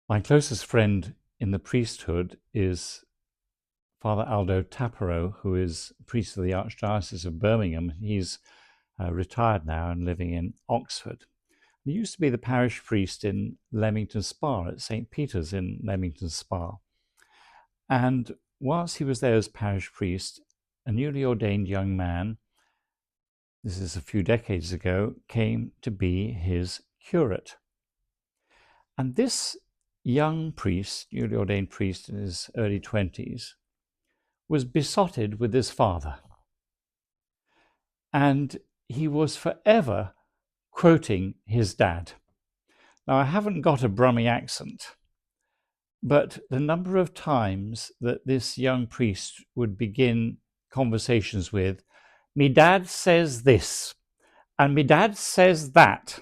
My closest friend in the priesthood is Father Aldo Taparo, who is priest of the Archdiocese of Birmingham. He's retired now and living in Oxford. He used to be the parish priest in Leamington Spa at St. Peter's in Leamington Spa. And whilst he was there as parish priest, a newly ordained young man, this is a few decades ago, came to be his curate. And this young priest, newly ordained priest in his early 20s, was besotted with his father. And he was forever quoting his dad. Now, I haven't got a Brummie accent, but the number of times that this young priest would begin conversations with, "Me dad says this, and me dad says that."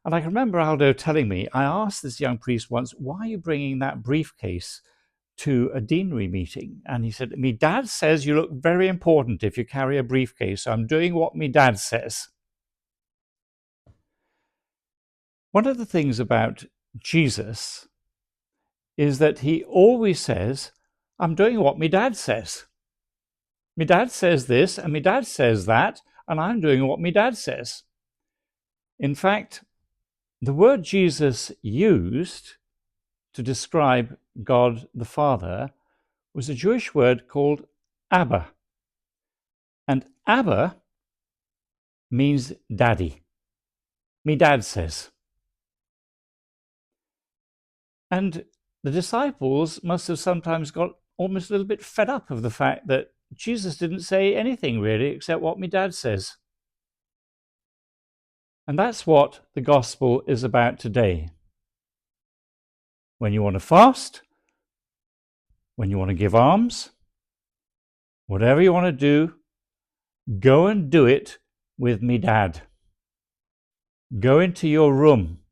And I can remember Aldo telling me, I asked this young priest once, "Why are you bringing that briefcase to a deanery meeting?" And he said, "Me dad says you look very important if you carry a briefcase, so I'm doing what me dad says." One of the things about Jesus is that he always says, "I'm doing what me dad says. Me dad says this, and me dad says that, and I'm doing what me dad says." In fact, the word Jesus used to describe God the Father was a Jewish word called Abba. And Abba means daddy. Me dad says. And the disciples must have sometimes got almost a little bit fed up of the fact that Jesus didn't say anything really except what me dad says. And that's what the gospel is about today. When you want to fast, when you want to give alms, whatever you want to do, go and do it with me dad. Go into your room,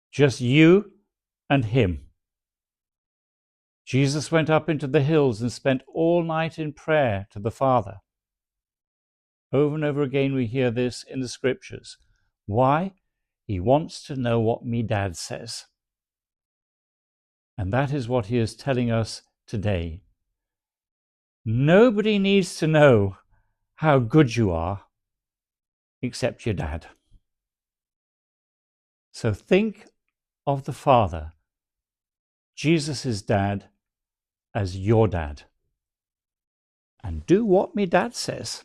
just you and him. Jesus went up into the hills and spent all night in prayer to the Father. Over and over again we hear this in the scriptures. Why? He wants to know what me dad says. And that is what he is telling us today. Nobody needs to know how good you are except your dad. So think of the Father, Jesus' dad, as your dad. And do what me dad says.